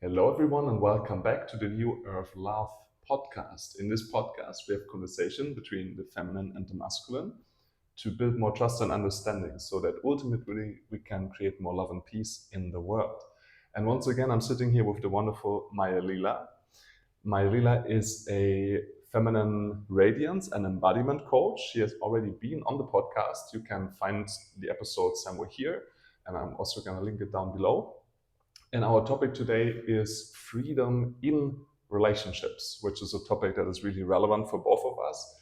Hello, everyone, and welcome back to the New Earth Love podcast. In this podcast, we have conversation between the feminine and the masculine to build more trust and understanding so that ultimately we can create more love and peace in the world. And once again, I'm sitting here with the wonderful Maya Lila. Maya Lila is a feminine radiance and embodiment coach. She has already been on the podcast. You can find the episode somewhere here, and I'm also going to link it down below. And our topic today is freedom in relationships, which is a topic that is really relevant for both of us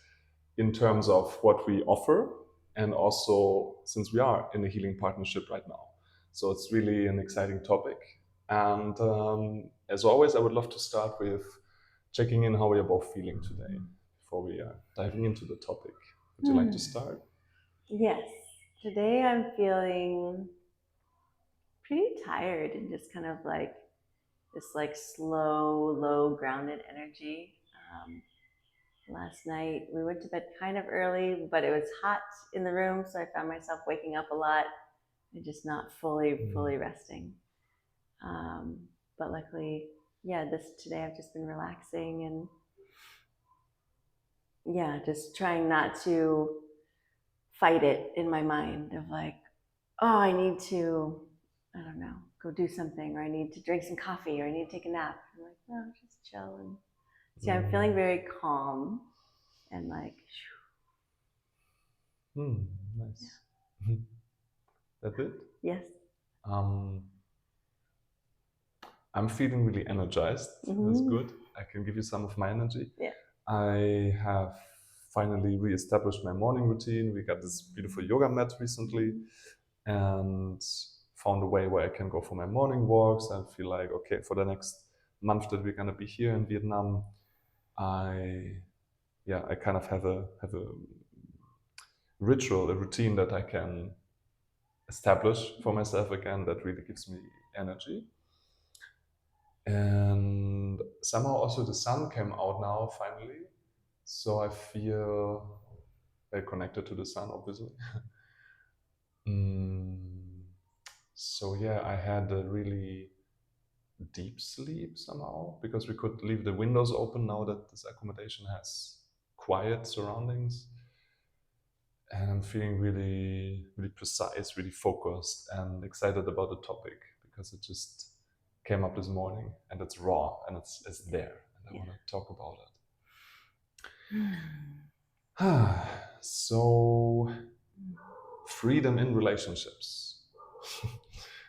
in terms of what we offer, and also since we are in a healing partnership right now. So it's really an exciting topic. And as always, I would love to start with checking in how we are both feeling today before we are diving into the topic. Would you like to start? Yes. Today I'm feeling pretty tired and just kind of like this slow, low grounded energy. Last night we went to bed kind of early, but it was hot in the room, so I found myself waking up a lot and just not fully resting. But luckily, today I've just been relaxing and just trying not to fight it in my mind of like, oh, I need to, I don't know, go do something, or I need to drink some coffee, or I need to take a nap. I'm like, no, just chill. And see, I'm feeling very calm and like, Nice. Yeah. That's it? Yes. I'm feeling really energized. That's good. I can give you some of my energy. Yeah. I have finally reestablished my morning routine. We got this beautiful yoga mat recently and found a way where I can go for my morning walks. I feel like, okay, for the next month that we're going to be here in Vietnam, I kind of have a ritual, a routine that I can establish for myself again that really gives me energy. And somehow also the sun came out now finally, so I feel very connected to the sun, obviously. So yeah, I had a really deep sleep somehow because we could leave the windows open now that this accommodation has quiet surroundings. And I'm feeling really precise, really focused, and excited about the topic because it just came up this morning and it's raw and it's there, and I want to talk about it. So, freedom in relationships.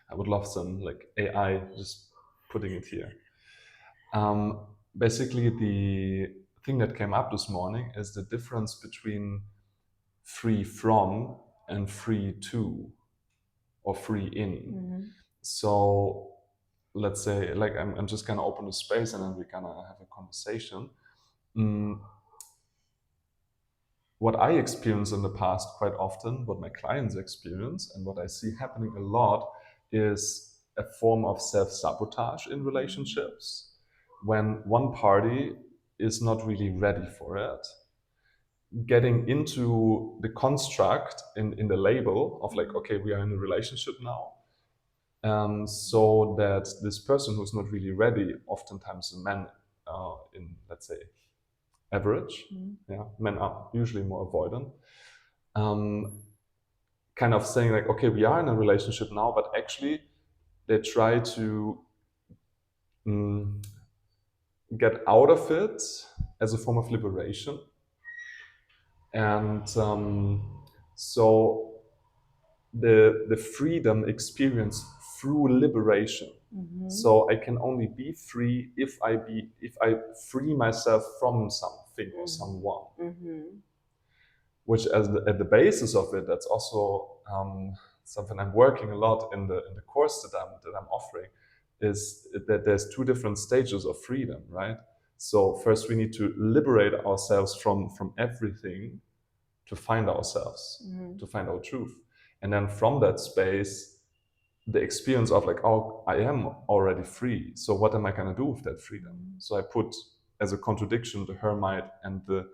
I would love some like AI just putting it here. Basically, the thing that came up this morning is the difference between free from and free to, or free in. So let's say, like, I'm just gonna open a space and then we're gonna have a conversation. What I experience in the past quite often, what my clients experience, and what I see happening a lot is a form of self-sabotage in relationships when one party is not really ready for it. Getting into the construct in the label of like, okay, we are in a relationship now. So that this person who's not really ready, oftentimes a man in, let's say, average, men are usually more avoidant, kind of saying like, okay, we are in a relationship now, but actually they try to get out of it as a form of liberation. And so the freedom experience through liberation. So I can only be free if I free myself from something or someone. Which at the basis of it, that's also something I'm working a lot in the course that I'm offering, is that there's two different stages of freedom, right? So first we need to liberate ourselves from everything to find ourselves, to find our truth. And then from that space, the experience of like, oh, I am already free. So what am I going to do with that freedom? So I put as a contradiction the hermit and the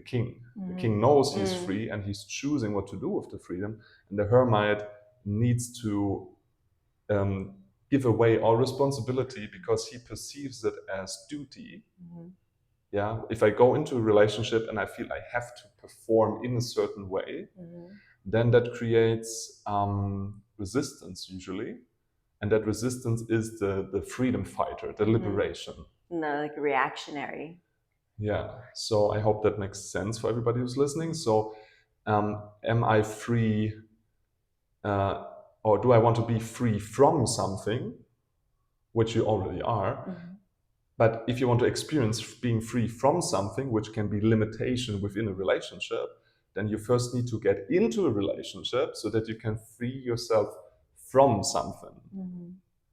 king. The king knows he's free and he's choosing what to do with the freedom. And the hermit needs to give away all responsibility because he perceives it as duty. Mm-hmm. Yeah, if I go into a relationship and I feel I have to perform in a certain way, Mm-hmm. then that creates resistance usually, and that resistance is the freedom fighter, the liberation. No, like reactionary. Yeah, so I hope that makes sense for everybody who's listening. So am I free, or do I want to be free from something, which you already are? Mm-hmm. But if you want to experience being free from something, which can be limitation within a relationship, then you first need to get into a relationship so that you can free yourself from something, Mm-hmm.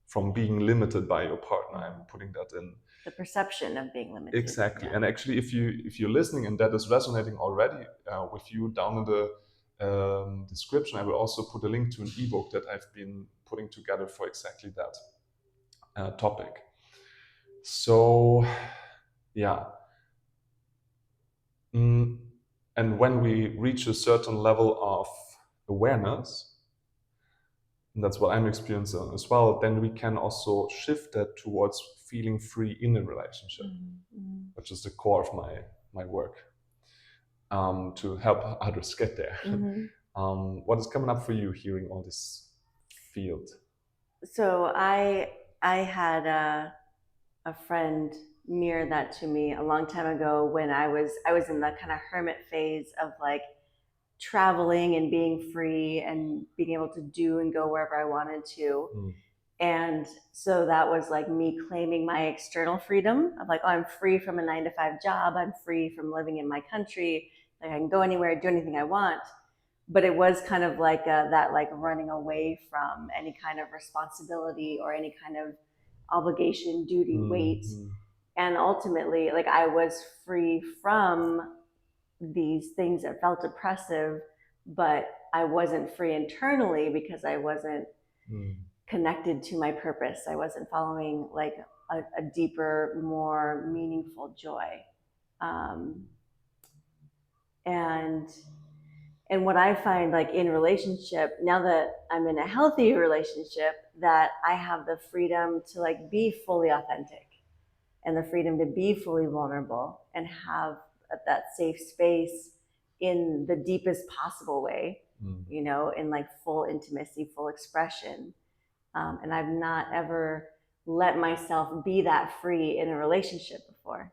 from being limited by your partner. Mm-hmm. I'm putting that in. The perception of being limited. Exactly. Yeah. And actually, if you're listening and that is resonating already with you, down in the description, I will also put a link to an ebook that I've been putting together for exactly that topic. So, yeah. And when we reach a certain level of awareness, and that's what I'm experiencing as well, then we can also shift that towards feeling free in a relationship, Mm-hmm. which is the core of my work, to help others get there. Mm-hmm. What is coming up for you hearing all this field? So I had a friend mirror that to me a long time ago when I was in the kind of hermit phase of like traveling and being free and being able to do and go wherever I wanted to. And so that was like me claiming my external freedom of like, oh, I'm free from a 9-to-5 job. I'm free from living in my country. Like I can go anywhere, do anything I want. But it was kind of like that, like running away from any kind of responsibility or any kind of obligation, duty, weight. And ultimately, like I was free from these things that felt oppressive, but I wasn't free internally because I wasn't connected to my purpose. I wasn't following like a deeper, more meaningful joy. Um, and what I find like in relationship, now that I'm in a healthy relationship, that I have the freedom to like be fully authentic and the freedom to be fully vulnerable and have that safe space in the deepest possible way, you know, in like full intimacy, full expression. And I've not ever let myself be that free in a relationship before,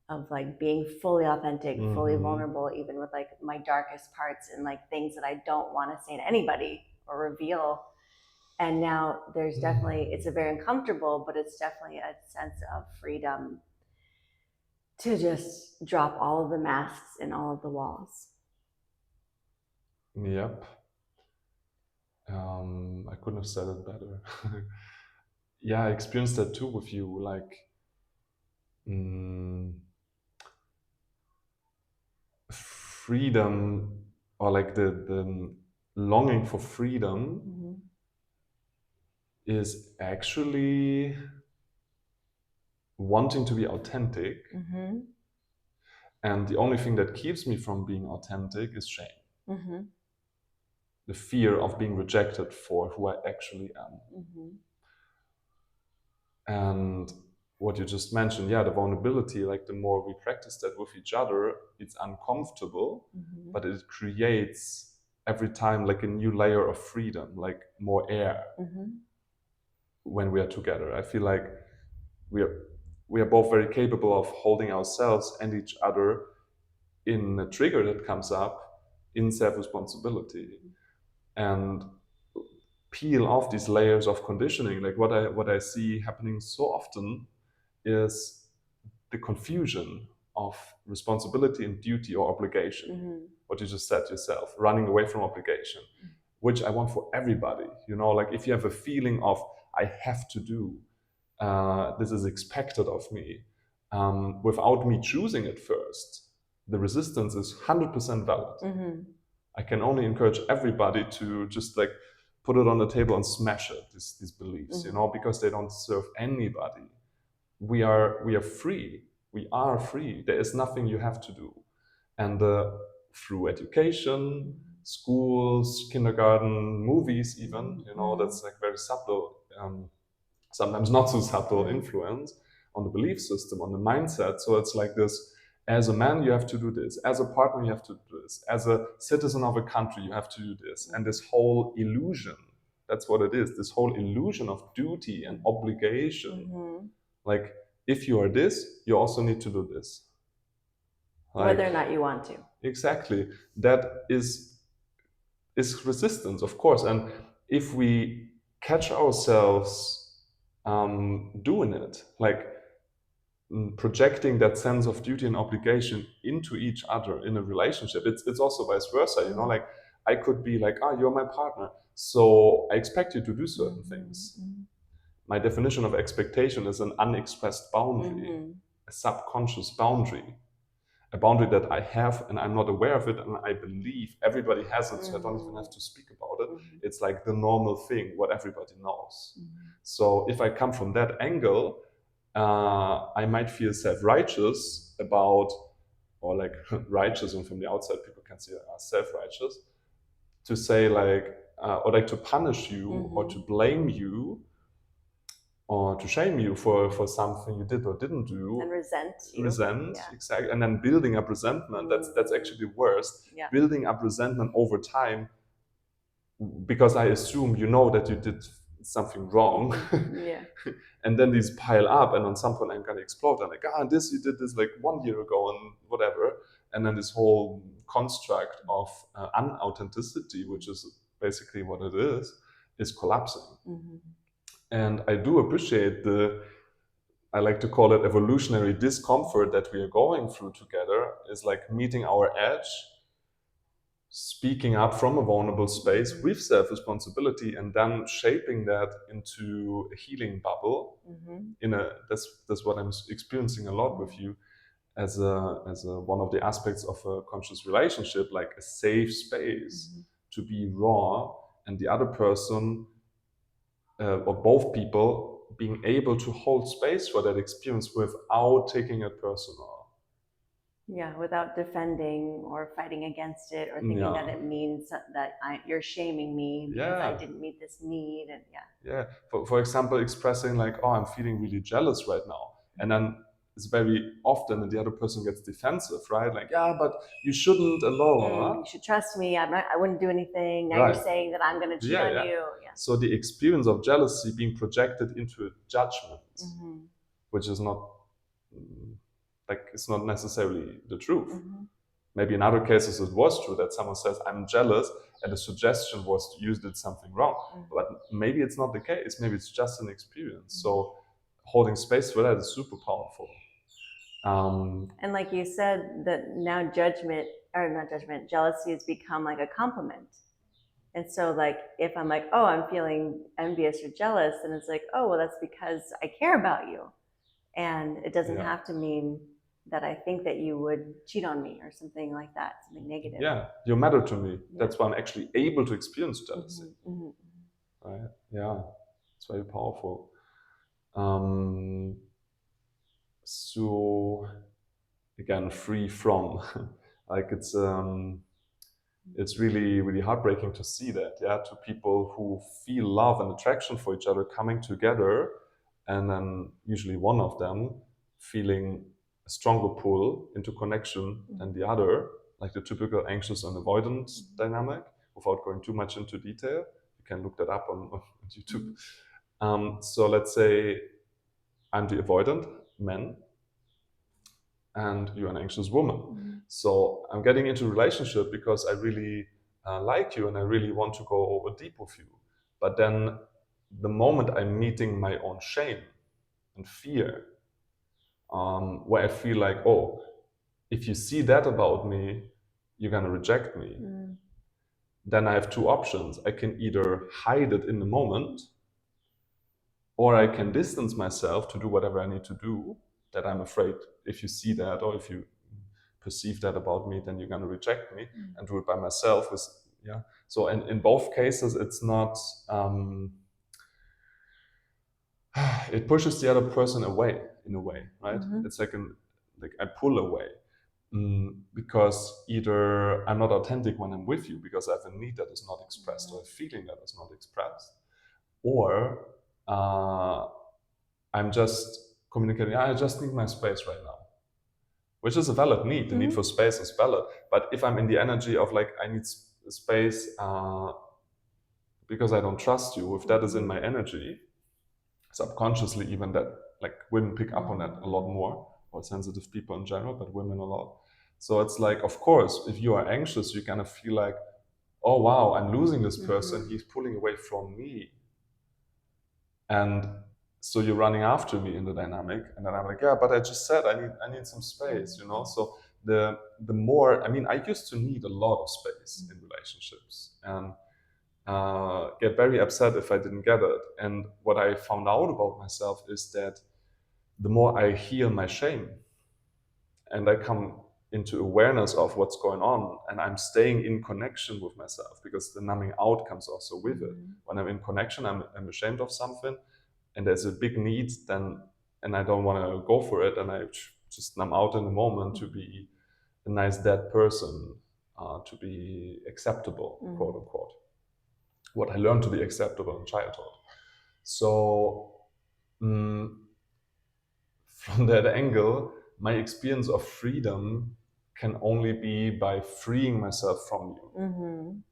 of like being fully authentic, fully vulnerable, even with like my darkest parts and like things that I don't want to say to anybody or reveal. And now there's definitely, it's a very uncomfortable, but it's definitely a sense of freedom to just drop all of the masks and all of the walls. Yep. I couldn't have said it better. Yeah, I experienced that too with you. Like, freedom, or like the longing for freedom is actually wanting to be authentic. And the only thing that keeps me from being authentic is shame. The fear of being rejected for who I actually am. And what you just mentioned, yeah, the vulnerability, like the more we practice that with each other, it's uncomfortable, but it creates every time like a new layer of freedom, like more air when we are together. I feel like we are both very capable of holding ourselves and each other in a trigger that comes up in self-responsibility, and peel off these layers of conditioning. Like what I see happening so often is the confusion of responsibility and duty or obligation. What you just said yourself, running away from obligation, which I want for everybody. You know, like if you have a feeling of I have to do, this is expected of me, without me choosing it first, the resistance is 100% valid. I can only encourage everybody to just like put it on the table and smash it, these beliefs, you know, because they don't serve anybody. We are free. We are free. There is nothing you have to do. And through education, schools, kindergarten, movies, even, you know, that's like very subtle. sometimes not so subtle influence on the belief system, on the mindset. So it's like this: as a man, you have to do this; as a partner, you have to do this; as a citizen of a country, you have to do this. And this whole illusion, that's what it is, this whole illusion of duty and obligation. Like, if you are this, you also need to do this. Like, whether or not you want to. Exactly. That is resistance, of course. And if we catch ourselves doing it, like projecting that sense of duty and obligation into each other in a relationship, it's also vice versa. You know, like I could be like, you're my partner, so I expect you to do certain things. My definition of expectation is an unexpressed boundary, a subconscious boundary, a boundary that I have and I'm not aware of it, and I believe everybody has it, so I don't even have to speak about it. It's like the normal thing, what everybody knows. So if I come from that angle, I might feel self-righteous about, or like righteous, and from the outside people can see self-righteous, to say like, or like to punish you or to blame you or to shame you for something you did or didn't do, and resent you. Exactly. And then building up resentment, that's actually worse. Building up resentment over time, because I assume you know that you did something wrong. And then these pile up, and on some point I'm gonna explode. I'm like, this, you did this like 1 year ago and whatever. And then this whole construct of unauthenticity, which is basically what it is collapsing. And I do appreciate I like to call it evolutionary discomfort that we are going through together, is like meeting our edge, speaking up from a vulnerable space with self-responsibility, and then shaping that into a healing bubble. That's what I'm experiencing a lot with you, as one of the aspects of a conscious relationship, like a safe space to be raw, and the other person, or both people, being able to hold space for that experience without taking it personal. Without defending or fighting against it, or thinking that it means that you're shaming me because I didn't meet this need. And for example, expressing like, I'm feeling really jealous right now, and then it's very often that the other person gets defensive, right? Like, but you shouldn't, and blah, blah, blah. You should trust me. I wouldn't do anything. Now you're saying that I'm going to cheat on you. So the experience of jealousy being projected into a judgment, which is not, like, it's not necessarily the truth. Maybe in other cases it was true that someone says, I'm jealous, and the suggestion was you did something wrong. But maybe it's not the case. Maybe it's just an experience. So holding space for that is super powerful. And like you said, that now jealousy has become like a compliment. And so like, if I'm like, I'm feeling envious or jealous, and it's like, well, that's because I care about you. And it doesn't have to mean that I think that you would cheat on me or something like that, something negative. You matter to me. That's why I'm actually able to experience jealousy. Right? It's very powerful. So again, free from, like, it's really, really heartbreaking to see that, to people who feel love and attraction for each other coming together, and then usually one of them feeling a stronger pull into connection than the other, like the typical anxious and avoidant dynamic. Without going too much into detail, you can look that up on YouTube. So let's say I'm the avoidant man, and you're an anxious woman. So I'm getting into a relationship because I really like you and I really want to go over deep with you. But then the moment I'm meeting my own shame and fear, where I feel like, if you see that about me, you're going to reject me. Then I have two options. I can either hide it in the moment, or I can distance myself to do whatever I need to do, that I'm afraid if you see that, or if you perceive that about me, then you're going to reject me, and do it by myself. So in both cases, it's not, it pushes the other person away in a way, right? It's like I pull away, because either I'm not authentic when I'm with you because I have a need that is not expressed, or a feeling that is not expressed, or I'm just communicating, I just need my space right now, which is a valid need. The need for space is valid. But if I'm in the energy of like, I need space because I don't trust you, if that is in my energy, subconsciously even, that like women pick up on that a lot more, or sensitive people in general, but women a lot. So it's like, of course, if you are anxious, you kind of feel like, oh wow, I'm losing this person, he's pulling away from me. And so you're running after me in the dynamic, and then I'm like, yeah, but I just said I need some space, you know. So the more, I mean, I used to need a lot of space in relationships, and get very upset if I didn't get it. And what I found out about myself is that the more I heal my shame and I come into awareness of what's going on, and I'm staying in connection with myself, because the numbing out comes also with it. When I'm in connection, I'm ashamed of something, and there's a big need, then, and I don't want to go for it, and I just numb out in the moment to be a nice dead person, to be acceptable, quote unquote. What I learned to be acceptable in childhood. So from that angle, my experience of freedom can only be by freeing myself from you.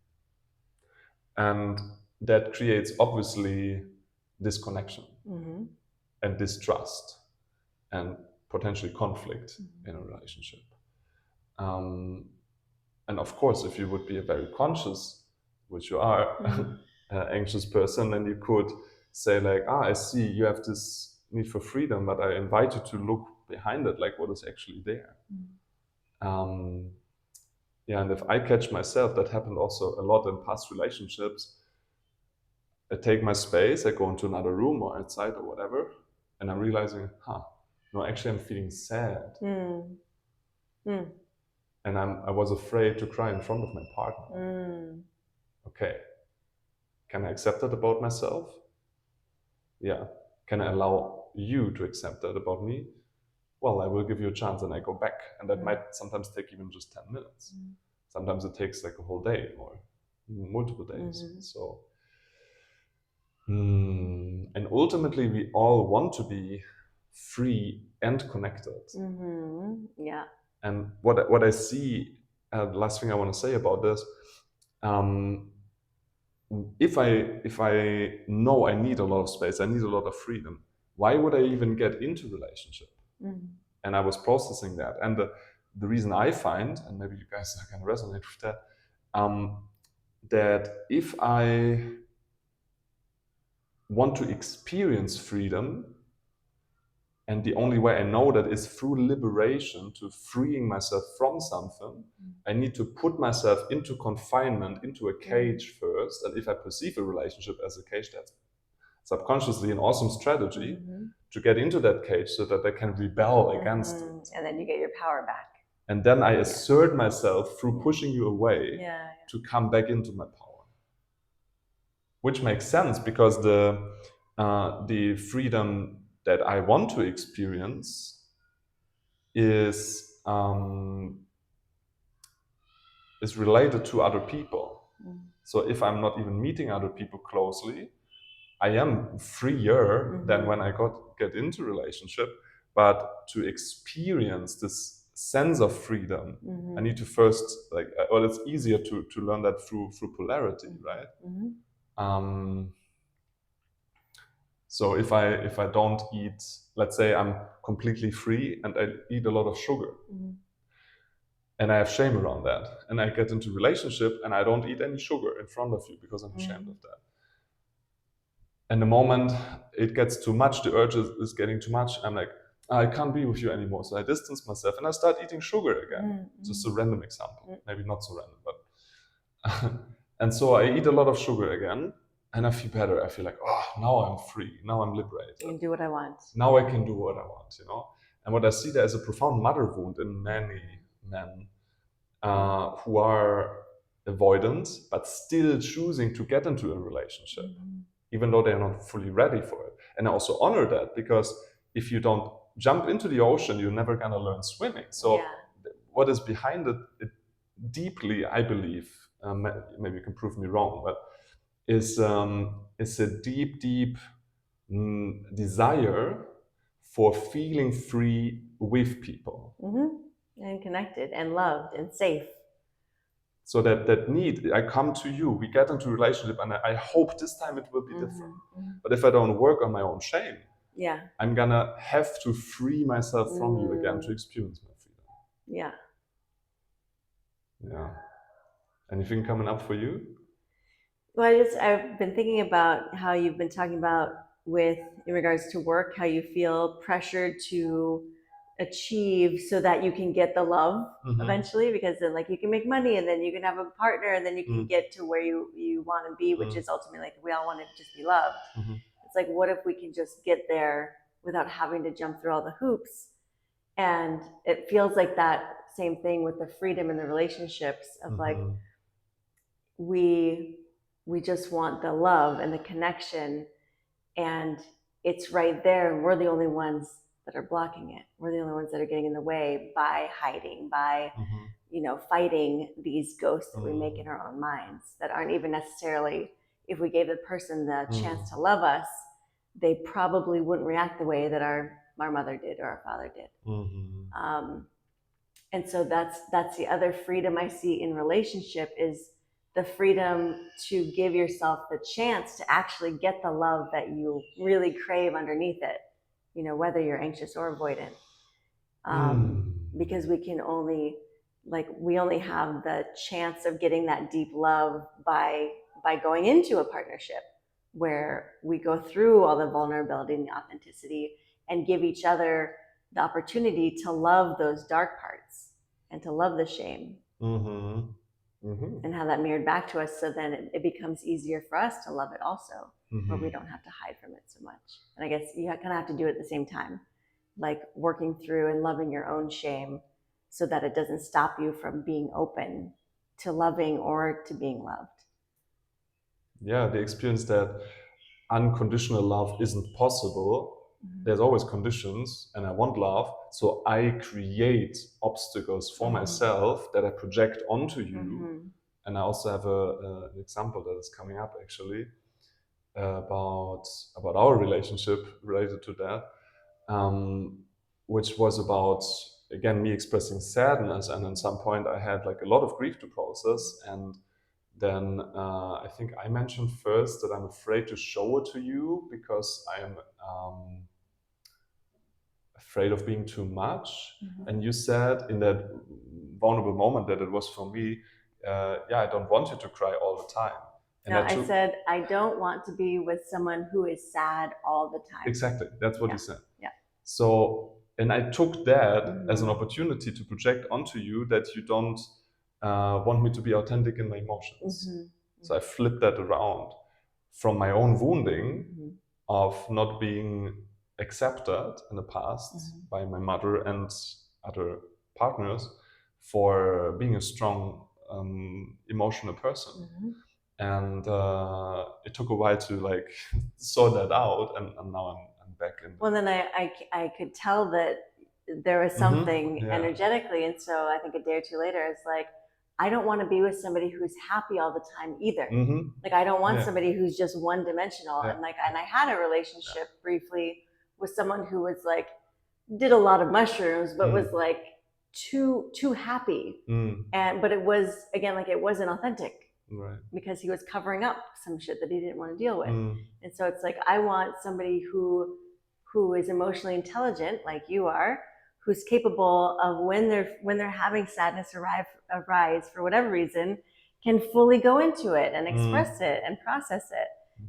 And that creates obviously disconnection and distrust and potentially conflict in a relationship. And of course, if you would be a very conscious, which you are, anxious person, then you could say like, I see you have this need for freedom, but I invite you to look behind it, like what is actually there. Yeah, and if I catch myself, that happened also a lot in past relationships. I take my space, I go into another room or outside or whatever, and I'm realizing, no, actually I'm feeling sad. And I was afraid to cry in front of my partner. Okay, can I accept that about myself? Yeah. Can I allow you to accept that about me? Well, I will give you a chance, and I go back. And that might sometimes take even just 10 minutes. Sometimes it takes like a whole day or multiple days. So, and ultimately, we all want to be free and connected. Yeah. And what I see, the last thing I want to say about this, if I know I need a lot of space, I need a lot of freedom, why would I even get into relationship? And I was processing that, and the reason I find, and maybe you guys can resonate with that, that if I want to experience freedom, and the only way I know that is through liberation, to freeing myself from something, I need to put myself into confinement, into a cage first. And if I perceive a relationship as a cage, that's subconsciously an awesome strategy to get into that cage so that I can rebel against it. And then you get your power back. And then I assert myself through pushing you away to come back into my power. Which makes sense, because the freedom that I want to experience is related to other people. So if I'm not even meeting other people closely, I am freer than when I get into relationship. But to experience this sense of freedom, I need to first, like, well, it's easier to learn that through polarity, right? So if I don't eat, let's say I'm completely free and I eat a lot of sugar, and I have shame around that, and I get into relationship and I don't eat any sugar in front of you because I'm ashamed of that. And the moment it gets too much, the urge is getting too much, I'm like, I can't be with you anymore. So I distance myself and I start eating sugar again. Just a random example, maybe not so random, but and so I eat a lot of sugar again, and I feel better. I feel like, oh, now I'm free. Now I'm liberated. You can do what I want. Now I can do what I want, you know? And what I see there is a profound mother wound in many men who are avoidant, but still choosing to get into a relationship, even though they're not fully ready for it. And I also honor that, because if you don't jump into the ocean, you're never going to learn swimming. So what is behind it deeply, I believe, maybe you can prove me wrong, but is a deep desire for feeling free with people. And connected and loved and safe. So that need, I come to you, we get into a relationship, and I hope this time it will be different. But if I don't work on my own shame, I'm gonna have to free myself from you again to experience my freedom. Yeah. Anything coming up for you? Well, I've been thinking about how you've been talking about in regards to work, how you feel pressured to achieve so that you can get the love eventually, because then like you can make money and then you can have a partner and then you can get to where you want to be, which is ultimately like we all want to just be loved. It's like, what if we can just get there without having to jump through all the hoops? And it feels like that same thing with the freedom in the relationships of like we just want the love and the connection, and it's right there, and we're the only ones that are blocking it. We're the only ones that are getting in the way by hiding, by fighting these ghosts that we make in our own minds that aren't even necessarily, if we gave the person the chance to love us, they probably wouldn't react the way that our mother did or our father did. And so that's the other freedom I see in relationship, is the freedom to give yourself the chance to actually get the love that you really crave underneath it, whether you're anxious or avoidant. Because we only have the chance of getting that deep love by going into a partnership where we go through all the vulnerability and the authenticity and give each other the opportunity to love those dark parts and to love the shame. And have that mirrored back to us, so then it becomes easier for us to love it also, where we don't have to hide from it so much. And I guess you kind of have to do it at the same time, like working through and loving your own shame so that it doesn't stop you from being open to loving or to being loved. Yeah, the experience that unconditional love isn't possible. There's always conditions, and I want love, so I create obstacles for myself that I project onto you. And I also have an example that is coming up actually about our relationship related to that, which was about, again, me expressing sadness, and at some point I had like a lot of grief to process, and then I think I mentioned first that I'm afraid to show it to you because I'm afraid of being too much. And you said in that vulnerable moment that it was for me, I don't want you to cry all the time. And I said, I don't want to be with someone who is sad all the time. Exactly, that's what you said. So, and I took that as an opportunity to project onto you that you don't want me to be authentic in my emotions. So I flipped that around from my own wounding of not being accepted in the past by my mother and other partners for being a strong emotional person. And it took a while to like sort that out, and now I'm back in. Well, then I could tell that there was something energetically, and so I think a day or two later, it's like, I don't want to be with somebody who's happy all the time either. Like I don't want somebody who's just one dimensional. And I had a relationship briefly with someone who was like, did a lot of mushrooms, but was like too happy. But it was, again, like it wasn't authentic. Because he was covering up some shit that he didn't want to deal with. And so it's like, I want somebody who is emotionally intelligent, like you are, who's capable of when they're having sadness arise for whatever reason, can fully go into it and express it and process it,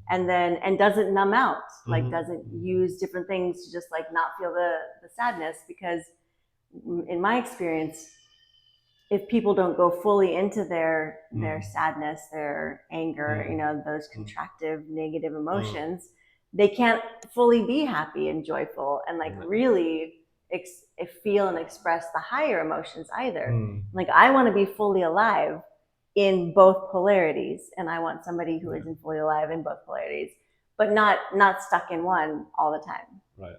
and doesn't numb out, like doesn't use different things to just like not feel the sadness. Because in my experience, if people don't go fully into their sadness, their anger, those contractive negative emotions, they can't fully be happy and joyful and like really feel and express the higher emotions either. Like I want to be fully alive in both polarities, and I want somebody who isn't fully alive in both polarities, but not stuck in one all the time. Right.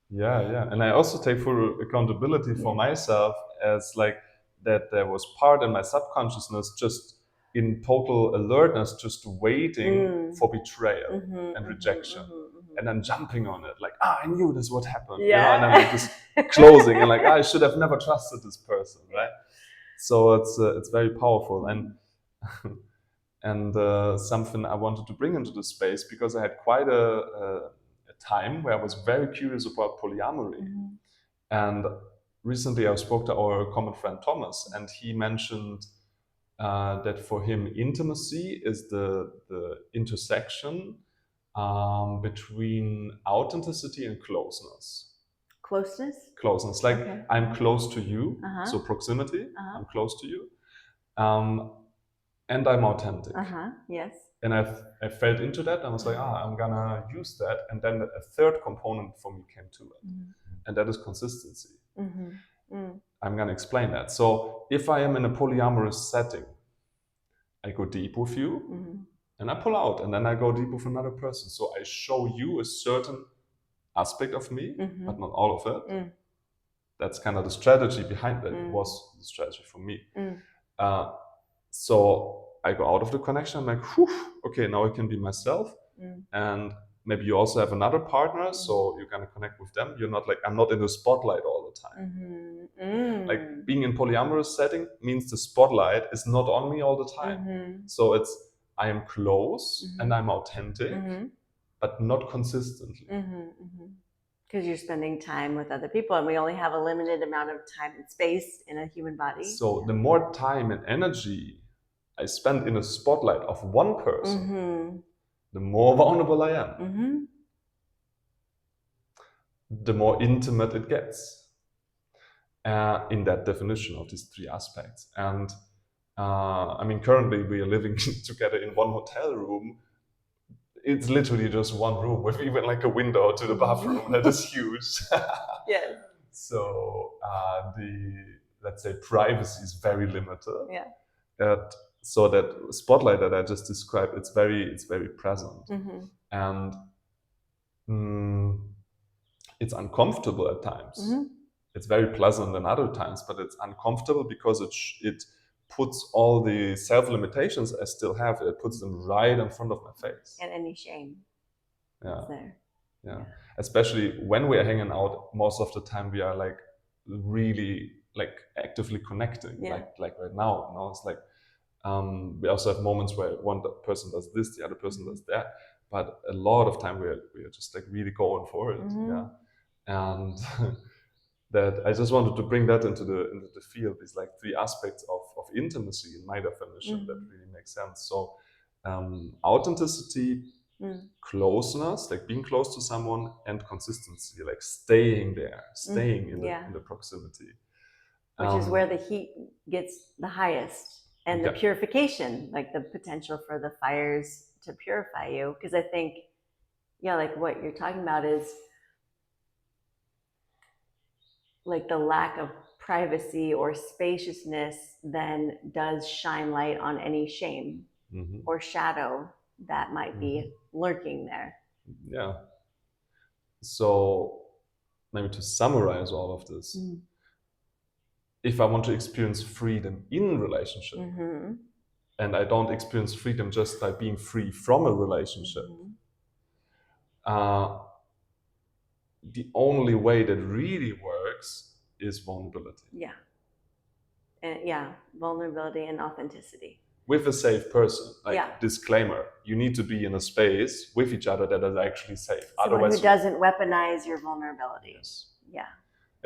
Yeah. And I also take full accountability for myself, as like that there was part in my subconsciousness just in total alertness, just waiting for betrayal and rejection. and then jumping on it, like, I knew this would happen, Yeah. and then like just closing and like, I should have never trusted this person, right? So it's very powerful, and something I wanted to bring into the space, because I had quite a time where I was very curious about polyamory. And recently I spoke to our common friend Thomas, and he mentioned that for him intimacy is the intersection between authenticity and closeness. Closeness, like, okay. I'm close to you, so proximity, I'm close to you, and I'm authentic. Yes. And I felt into that. I was like, I'm gonna use that. And then a third component for me came to it, and that is consistency. I'm gonna explain that. So if I am in a polyamorous setting, I go deep with you, and I pull out, and then I go deep with another person. So I show you a certain aspect of me, but not all of it. That's kind of the strategy behind that. It was the strategy for me. So I go out of the connection. I'm like, okay, now I can be myself. And maybe you also have another partner, so you're gonna connect with them. You're not like, I'm not in the spotlight all the time. Like, being in polyamorous setting means the spotlight is not on me all the time. So it's, I am close and I'm authentic, but not consistently. Because you're spending time with other people, and we only have a limited amount of time and space in a human body. So the more time and energy I spend in a spotlight of one person, the more vulnerable I am. The more intimate it gets, in that definition of these three aspects. And I mean, currently we are living together in one hotel room. It's literally just one room with even like a window to the bathroom that is huge. Yes. So the, let's say, privacy is very limited. Yeah. So that spotlight that I just described, it's very present. And it's uncomfortable at times. It's very pleasant in other times, but it's uncomfortable because it puts all the self-limitations I still have, it puts them right in front of my face. And any shame is there. Yeah. Especially when we are hanging out, most of the time we are like really like actively connecting, like right now. It's like, we also have moments where one person does this, the other person does that, but a lot of time we are just like really going for it. And that I just wanted to bring that into the field, these like three aspects of intimacy in my definition that really makes sense. So authenticity, closeness, like being close to someone, and consistency, like staying there, staying in the proximity. Which is where the heat gets the highest, and the purification, like the potential for the fires to purify you. Because I think, like what you're talking about is like the lack of privacy or spaciousness then does shine light on any shame or shadow that might be lurking there. Yeah. So maybe to summarize all of this, if I want to experience freedom in relationship, and I don't experience freedom just by being free from a relationship, the only way that really works is vulnerability. Vulnerability and authenticity. With a safe person. Disclaimer, you need to be in a space with each other that is actually safe. Someone who doesn't weaponize your vulnerability.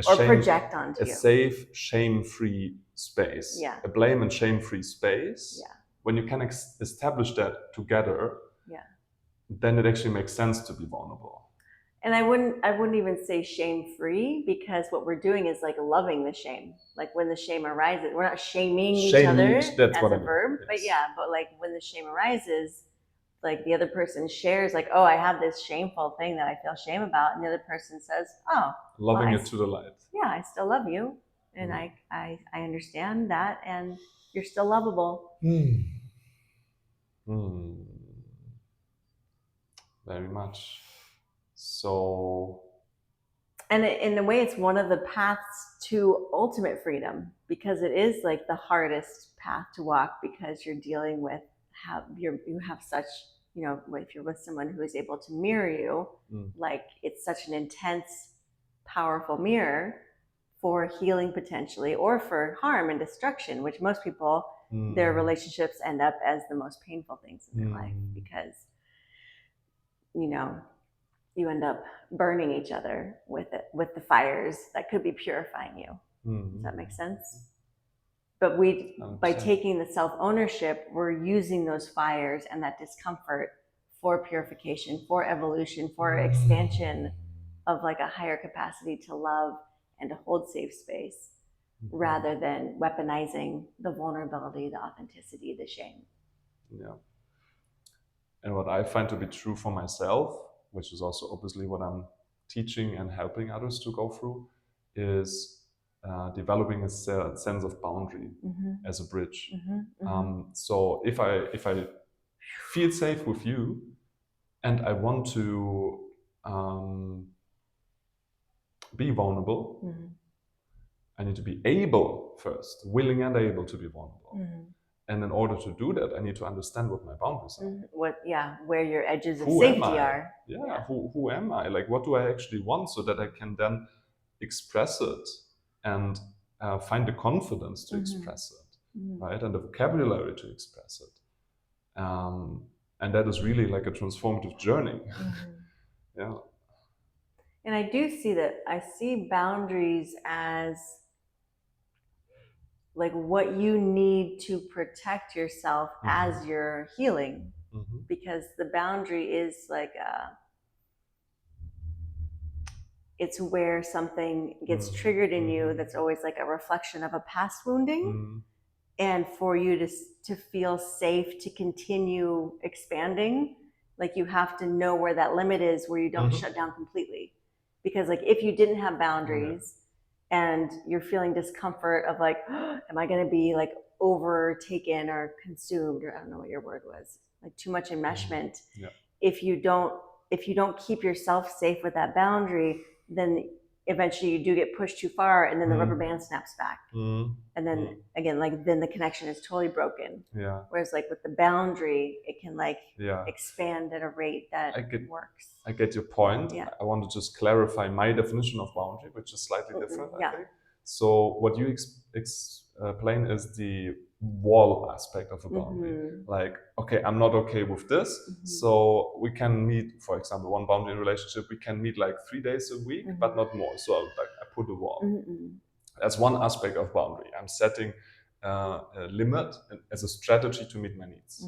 Or project onto you. A safe, shame-free space. A blame and shame-free space. When you can establish that together, then it actually makes sense to be vulnerable. And I wouldn't even say shame-free, because what we're doing is like loving the shame. Like when the shame arises, we're not shaming each other as a verb, but like when the shame arises, like the other person shares like, oh, I have this shameful thing that I feel shame about, and the other person says, oh, loving it to the light. Yeah, I still love you, and I understand that, and you're still lovable. Very much. So, and in a way, it's one of the paths to ultimate freedom, because it is like the hardest path to walk, because you're dealing with you have such if you're with someone who is able to mirror you, like it's such an intense, powerful mirror for healing potentially, or for harm and destruction, which most people, their relationships end up as the most painful things in their life, because you end up burning each other with the fires that could be purifying you. Does that make sense? But by taking the self-ownership, we're using those fires and that discomfort for purification, for evolution, for expansion of like a higher capacity to love and to hold safe space, rather than weaponizing the vulnerability, the authenticity, the shame. Yeah. And what I find to be true for myself, which is also obviously what I'm teaching and helping others to go through, is developing a sense of boundary as a bridge. So if I feel safe with you, and I want to be vulnerable, I need to be able first, willing and able to be vulnerable. And in order to do that, I need to understand what my boundaries are. Where your edges of safety are. Who am I? Like, what do I actually want, so that I can then express it and find the confidence to express it, right? And the vocabulary to express it. And that is really like a transformative journey. Yeah. And I do see that. I see boundaries as like what you need to protect yourself as you're healing, because the boundary is like it's where something gets triggered in you that's always like a reflection of a past wounding. And for you to feel safe to continue expanding, like you have to know where that limit is, where you don't shut down completely. Because like if you didn't have boundaries and you're feeling discomfort of like, oh, am I going to be like overtaken or consumed, or I don't know what your word was, like too much enmeshment. If you don't keep yourself safe with that boundary, then eventually you do get pushed too far, and then the rubber band snaps back. And then again, like then the connection is totally broken. Whereas like with the boundary, it can like expand at a rate that works. I get your point. I want to just clarify my definition of boundary, which is slightly different, I think. So what you explain is the wall aspect of a boundary. Like, okay, I'm not okay with this, so we can meet, for example, one boundary in relationship, we can meet like 3 days a week, but not more. So I put a wall. That's one aspect of boundary. I'm setting a limit as a strategy to meet my needs.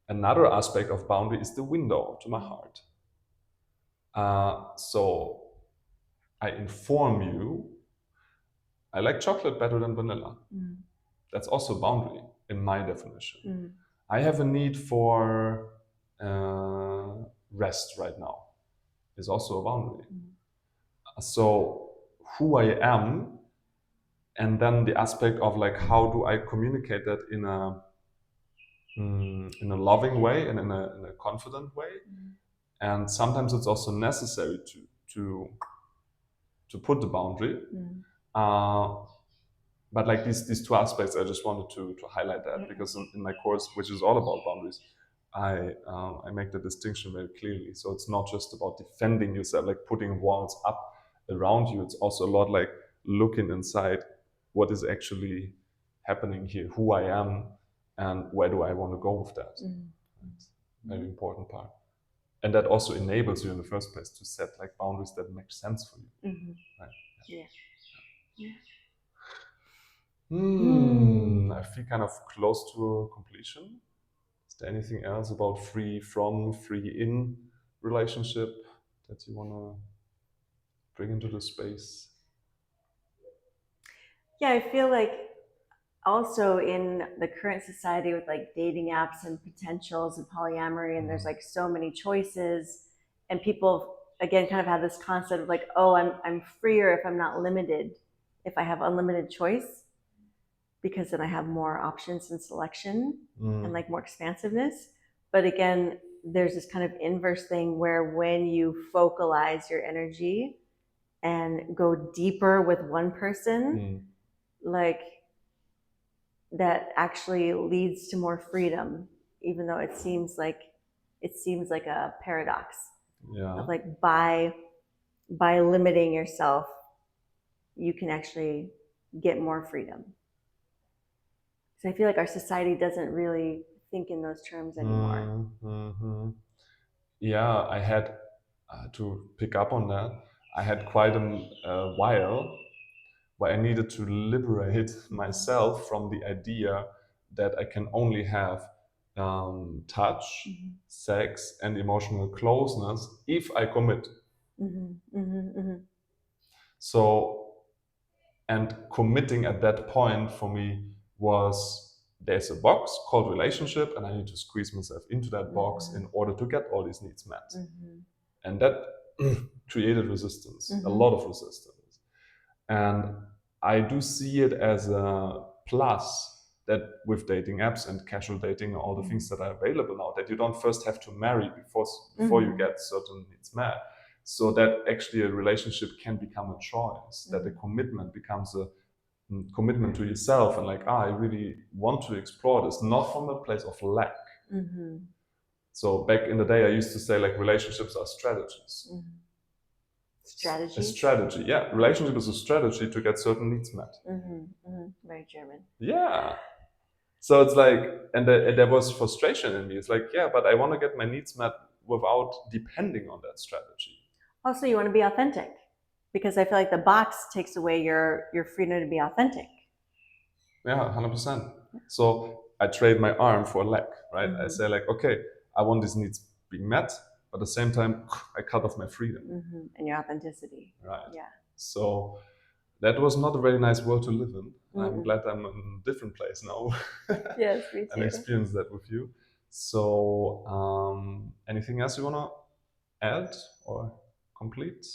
Another aspect of boundary is the window to my heart. So I inform you, I like chocolate better than vanilla. That's also a boundary in my definition. I have a need for rest right now. Is also a boundary. So who I am, and then the aspect of like, how do I communicate that in a loving way and in a confident way. And sometimes it's also necessary to put the boundary. But like these two aspects, I just wanted to highlight that, because in my course, which is all about boundaries, I make the distinction very clearly. So it's not just about defending yourself, like putting walls up around you. It's also a lot like looking inside, what is actually happening here, who I am, and where do I want to go with that. That's a very important part. And that also enables you in the first place to set like boundaries that make sense for you. Right? I feel kind of close to a completion. Is there anything else about free from, free in relationship that you want to bring into the space? Yeah, I feel like also in the current society with like dating apps and potentials and polyamory, and there's like so many choices, and people again kind of have this concept of like, oh, I'm freer if I'm not limited, if I have unlimited choice, because then I have more options and selection and like more expansiveness. But again, there's this kind of inverse thing where when you focalize your energy and go deeper with one person, like that actually leads to more freedom, even though it seems like it seems like a paradox Yeah. of like by limiting yourself, you can actually get more freedom. So I feel like our society doesn't really think in those terms anymore. Mm-hmm. Yeah, I had to pick up on that. I had quite a while where I needed to liberate myself from the idea that I can only have touch, sex, and emotional closeness if I commit. So, and committing at that point for me was there's a box called relationship, and I need to squeeze myself into that box in order to get all these needs met. And that created resistance, a lot of resistance. And I do see it as a plus that with dating apps and casual dating and all the things that are available now, that you don't first have to marry before you get certain needs met. So that actually a relationship can become a choice, that a commitment becomes a commitment to yourself, and like, I really want to explore this, not from a place of lack. So back in the day, I used to say like relationships are strategies. Strategy? A strategy, yeah. Relationship is a strategy to get certain needs met. Very German. Yeah. So it's like, and there was frustration in me. It's like, yeah, but I want to get my needs met without depending on that strategy. Also, you want to be authentic, because I feel like the box takes away your freedom to be authentic. Yeah, 100%. So I trade my arm for a leg, right? I say like, okay, I want these needs being met, but at the same time, I cut off my freedom. And your authenticity. Right. Yeah. So that was not a very nice world to live in. I'm glad I'm in a different place now. Yes, me too. And experience that with you. So, anything else you want to add or complete?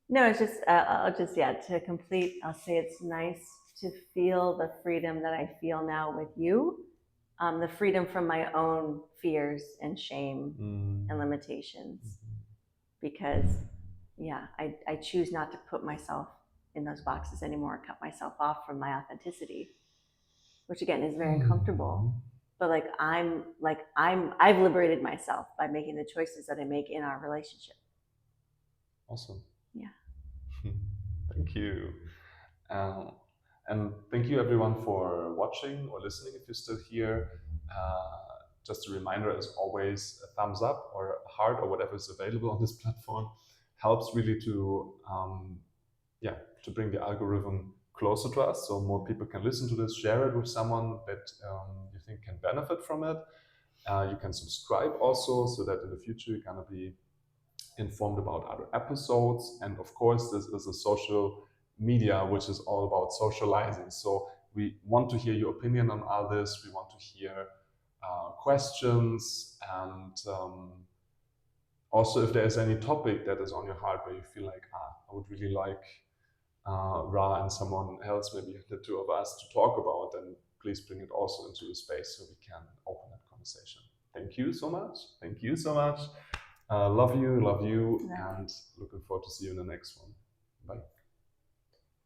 No, it's just, I'll just, yeah, to complete, I'll say it's nice to feel the freedom that I feel now with you, the freedom from my own fears and shame and limitations. Because, yeah, I choose not to put myself in those boxes anymore, cut myself off from my authenticity, which again is very uncomfortable. But I've liberated myself by making the choices that I make in our relationship. Awesome. Yeah. Thank you. And thank you everyone for watching or listening if you're still here. Just a reminder, as always, a thumbs up or a heart or whatever is available on this platform helps really to to bring the algorithm closer to us, so more people can listen to this. Share it with someone that you think can benefit from it. You can subscribe also, so that in the future you're gonna be informed about other episodes. And of course, this is a social media which is all about socializing. So we want to hear your opinion on all this. We want to hear questions, and also if there's any topic that is on your heart where you feel like, I would really like Ra and someone else, maybe the two of us, to talk about, then please bring it also into the space so we can open that conversation. Thank you so much. Thank you so much. Love you, and looking forward to see you in the next one. Bye.